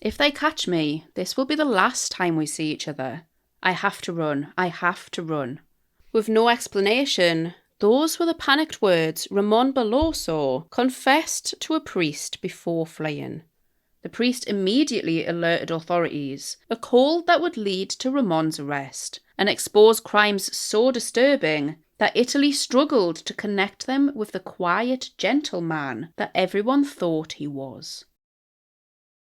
If they catch me, this will be the last time we see each other. I have to run. I have to run." With no explanation, those were the panicked words Ramon Berloso confessed to a priest before fleeing. The priest immediately alerted authorities, a call that would lead to Ramon's arrest and expose crimes so disturbing that Italy struggled to connect them with the quiet, gentle man that everyone thought he was.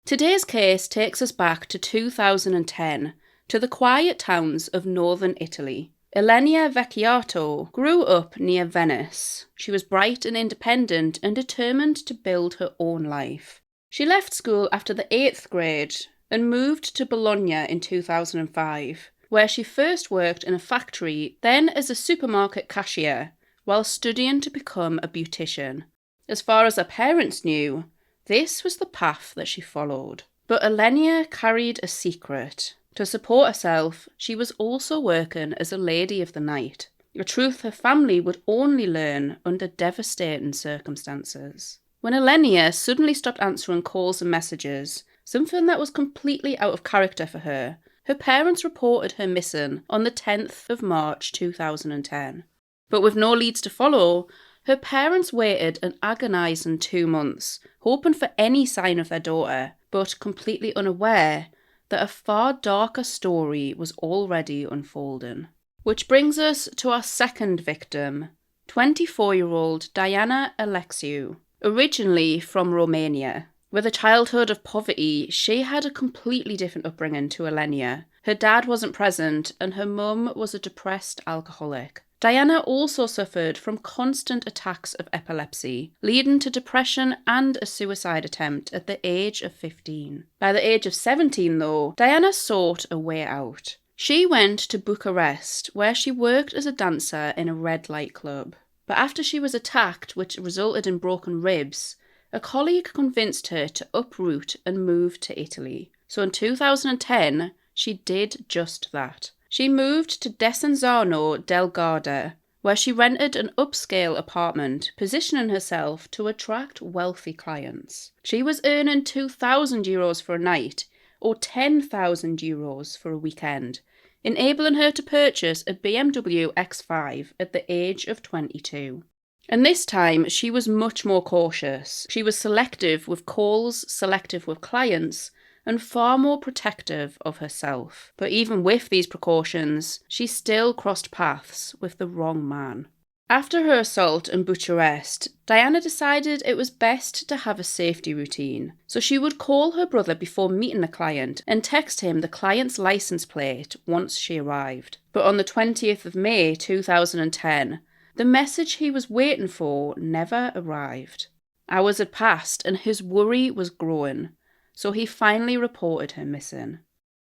Today's case takes us back to 2010, to the quiet towns of northern Italy. Ilenia Vecchiato grew up near Venice. She was bright and independent and determined to build her own life. She left school after the 8th grade and moved to Bologna in 2005, where she first worked in a factory, then as a supermarket cashier, while studying to become a beautician. As far as her parents knew, this was the path that she followed. But Ilenia carried a secret. To support herself, she was also working as a lady of the night, a truth her family would only learn under devastating circumstances. When Ilenia suddenly stopped answering calls and messages, something that was completely out of character for her parents reported her missing on the 10th of March 2010. But with no leads to follow, her parents waited an agonising 2 months, hoping for any sign of their daughter, but completely unaware that a far darker story was already unfolding. Which brings us to our second victim, 24-year-old Diana Alexiu. Originally from Romania. With a childhood of poverty, she had a completely different upbringing to Ilenia. Her dad wasn't present, and her mum was a depressed alcoholic. Diana also suffered from constant attacks of epilepsy, leading to depression and a suicide attempt at the age of 15. By the age of 17, though, Diana sought a way out. She went to Bucharest, where she worked as a dancer in a red light club. But after she was attacked, which resulted in broken ribs, a colleague convinced her to uproot and move to Italy. So in 2010, she did just that. She moved to Desenzano del Garda, where she rented an upscale apartment, positioning herself to attract wealthy clients. She was earning €2,000 for a night, or €10,000 for a weekend, enabling her to purchase a BMW X5 at the age of 22. And this time, she was much more cautious. She was selective with calls, selective with clients, and far more protective of herself. But even with these precautions, she still crossed paths with the wrong man. After her assault in Bucharest, Diana decided it was best to have a safety routine, so she would call her brother before meeting the client and text him the client's license plate once she arrived. But on the 20th of May 2010, the message he was waiting for never arrived. Hours had passed and his worry was growing, so he finally reported her missing.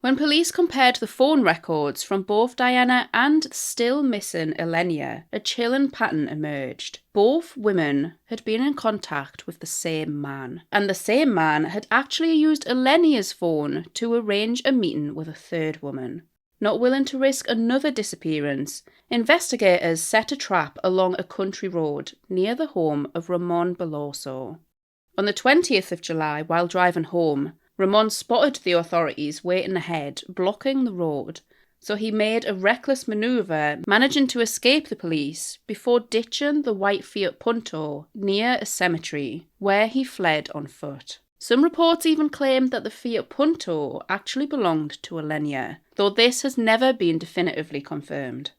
When police compared the phone records from both Diana and still missing Ilenia, a chilling pattern emerged. Both women had been in contact with the same man, and the same man had actually used Ilenia's phone to arrange a meeting with a third woman. Not willing to risk another disappearance, investigators set a trap along a country road near the home of Ramon Berloso. On the 20th of July, while driving home, Ramon spotted the authorities waiting ahead, blocking the road, so he made a reckless manoeuvre, managing to escape the police before ditching the white Fiat Punto near a cemetery, where he fled on foot. Some reports even claimed that the Fiat Punto actually belonged to Ilenia, though this has never been definitively confirmed.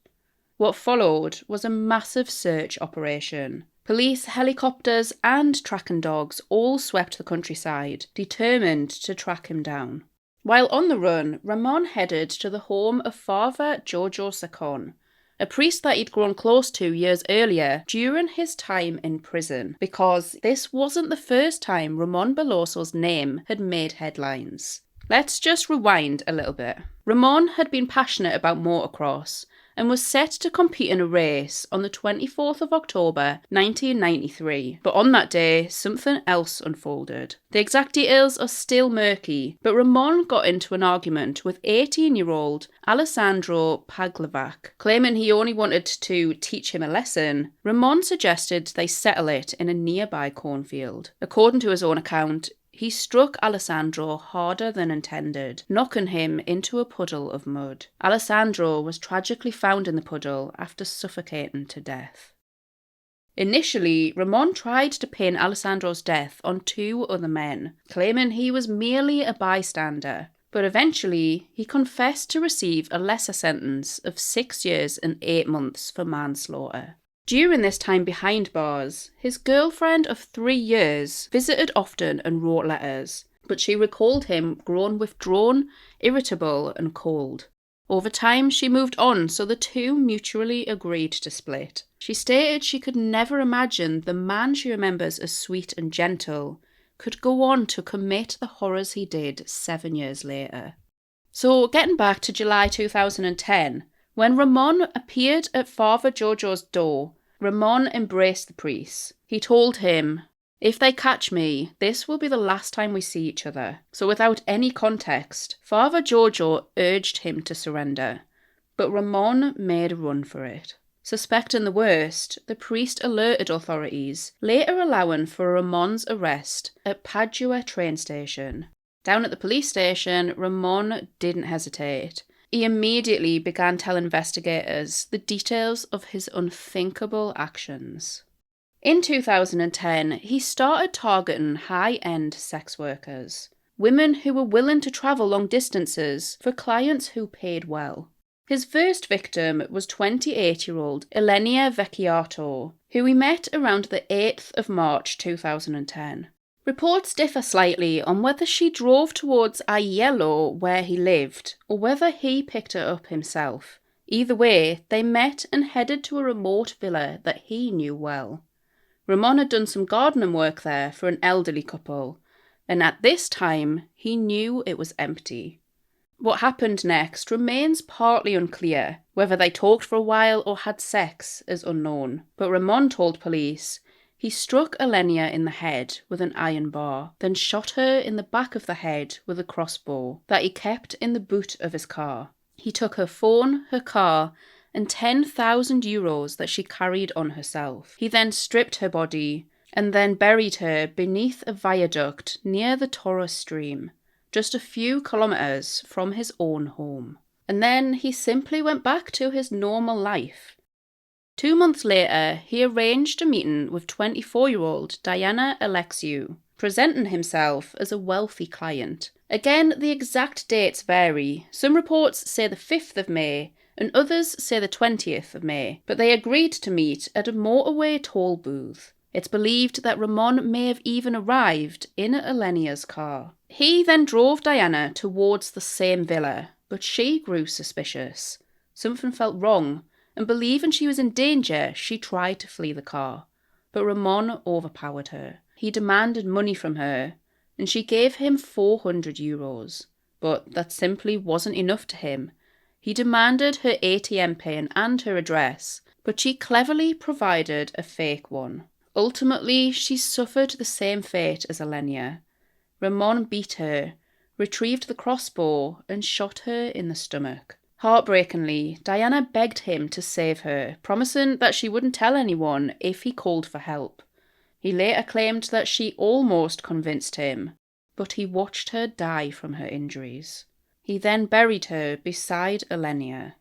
What followed was a massive search operation. Police, helicopters and tracking dogs all swept the countryside, determined to track him down. While on the run, Ramon headed to the home of Father Giorgio Saccon, a priest that he'd grown close to years earlier during his time in prison, because this wasn't the first time Ramon Berloso's name had made headlines. Let's just rewind a little bit. Ramon had been passionate about motocross and was set to compete in a race on the 24th of October 1993. But on that day, something else unfolded. The exact details are still murky, but Ramon got into an argument with 18-year-old Alessandro Paglavac. Claiming he only wanted to teach him a lesson, Ramon suggested they settle it in a nearby cornfield. According to his own account, He struck Alessandro harder than intended, knocking him into a puddle of mud. Alessandro was tragically found in the puddle after suffocating to death. Initially, Ramon tried to pin Alessandro's death on 2 other men, claiming he was merely a bystander, but eventually he confessed to receive a lesser sentence of 6 years and 8 months for manslaughter. During this time behind bars, his girlfriend of 3 years visited often and wrote letters, but she recalled him grown withdrawn, irritable and cold. Over time, she moved on, so the two mutually agreed to split. She stated she could never imagine the man she remembers as sweet and gentle could go on to commit the horrors he did 7 years later. So, getting back to July 2010, when Ramon appeared at Father Giorgio's door, Ramon embraced the priest. He told him, "If they catch me, this will be the last time we see each other." So without any context, Father Giorgio urged him to surrender, but Ramon made a run for it. Suspecting the worst, the priest alerted authorities, later allowing for Ramon's arrest at Padua train station. Down at the police station, Ramon didn't hesitate. He immediately began telling investigators the details of his unthinkable actions. In 2010, he started targeting high-end sex workers, women who were willing to travel long distances for clients who paid well. His first victim was 28-year-old Ilenia Vecchiato, who he met around the 8th of March 2010. Reports differ slightly on whether she drove towards Aiello, where he lived, or whether he picked her up himself. Either way, they met and headed to a remote villa that he knew well. Ramon had done some gardening work there for an elderly couple, and at this time, he knew it was empty. What happened next remains partly unclear. Whether they talked for a while or had sex is unknown, but Ramon told police he struck Ilenia in the head with an iron bar, then shot her in the back of the head with a crossbow that he kept in the boot of his car. He took her phone, her car, and 10,000 euros that she carried on herself. He then stripped her body and then buried her beneath a viaduct near the Taurus stream, just a few kilometres from his own home. And then he simply went back to his normal life. 2 months later, he arranged a meeting with 24-year-old Diana Alexiu, presenting himself as a wealthy client. Again, the exact dates vary. Some reports say the 5th of May, and others say the 20th of May, but they agreed to meet at a motorway toll booth. It's believed that Ramon may have even arrived in Ilenia's car. He then drove Diana towards the same villa, but she grew suspicious. Something felt wrong, and believing she was in danger, she tried to flee the car. But Ramon overpowered her. He demanded money from her, and she gave him 400 euros. But that simply wasn't enough to him. He demanded her ATM pin and her address, but she cleverly provided a fake one. Ultimately, she suffered the same fate as Ilenia. Ramon beat her, retrieved the crossbow, and shot her in the stomach. Heartbreakingly, Diana begged him to save her, promising that she wouldn't tell anyone if he called for help. He later claimed that she almost convinced him, but he watched her die from her injuries. He then buried her beside Ilenia.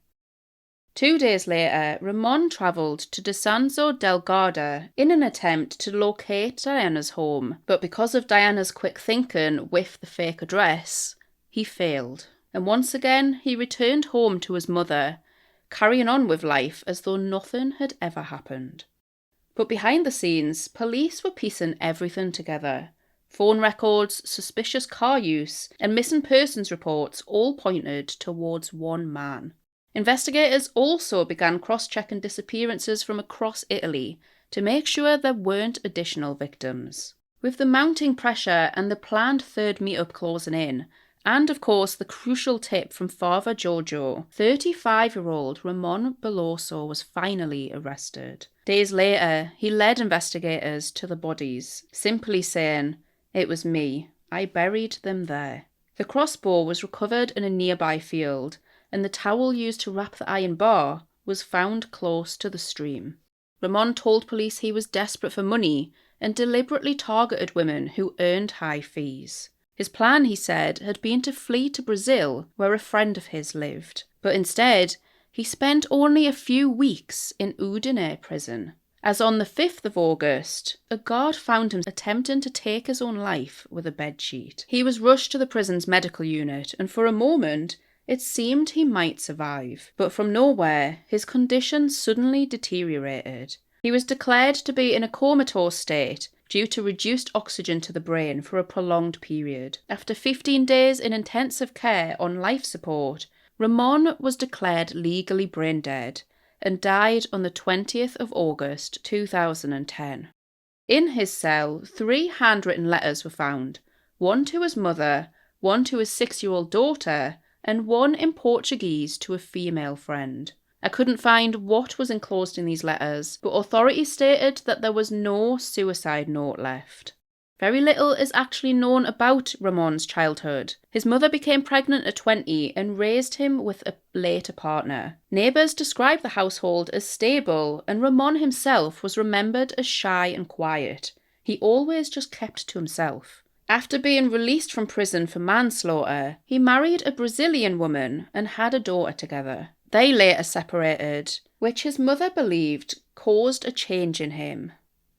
2 days later, Ramon travelled to Desanzo del Garda in an attempt to locate Diana's home, but because of Diana's quick thinking with the fake address, he failed. And once again, he returned home to his mother, carrying on with life as though nothing had ever happened. But behind the scenes, police were piecing everything together. Phone records, suspicious car use, and missing persons reports all pointed towards one man. Investigators also began cross-checking disappearances from across Italy to make sure there weren't additional victims. With the mounting pressure and the planned third meet-up closing in, and of course the crucial tip from Father Giorgio, 35-year-old Ramon Berloso was finally arrested. Days later, he led investigators to the bodies, simply saying, "It was me. I buried them there." The crossbow was recovered in a nearby field, and the towel used to wrap the iron bar was found close to the stream. Ramon told police he was desperate for money and deliberately targeted women who earned high fees. His plan, he said, had been to flee to Brazil, where a friend of his lived. But instead, he spent only a few weeks in Udine prison, as on the 5th of August, a guard found him attempting to take his own life with a bedsheet. He was rushed to the prison's medical unit, and for a moment, it seemed he might survive. But from nowhere, his condition suddenly deteriorated. He was declared to be in a comatose state due to reduced oxygen to the brain for a prolonged period. After 15 days in intensive care on life support, Ramon was declared legally brain dead and died on the 20th of August 2010. In his cell, 3 handwritten letters were found, one to his mother, one to his 6-year-old daughter, and one in Portuguese to a female friend. I couldn't find what was enclosed in these letters, but authorities stated that there was no suicide note left. Very little is actually known about Ramon's childhood. His mother became pregnant at 20 and raised him with a later partner. Neighbours described the household as stable, and Ramon himself was remembered as shy and quiet. He always just kept to himself. After being released from prison for manslaughter, he married a Brazilian woman and had a daughter together. They later separated, which his mother believed caused a change in him.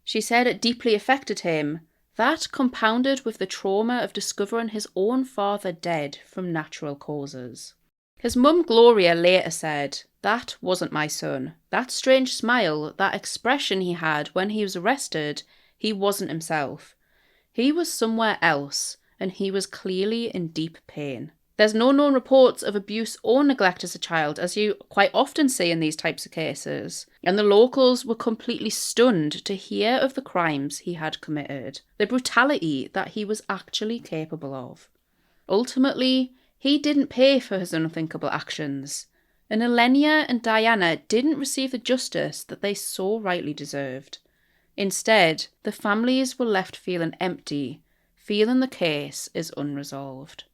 She said it deeply affected him, that compounded with the trauma of discovering his own father dead from natural causes. His mum Gloria later said, "That wasn't my son. That strange smile, that expression he had when he was arrested, he wasn't himself. He was somewhere else, and he was clearly in deep pain." There's no known reports of abuse or neglect as a child, as you quite often see in these types of cases, and the locals were completely stunned to hear of the crimes he had committed, the brutality that he was actually capable of. Ultimately, he didn't pay for his unthinkable actions, and Ilenia and Diana didn't receive the justice that they so rightly deserved. Instead, the families were left feeling empty, feeling the case is unresolved.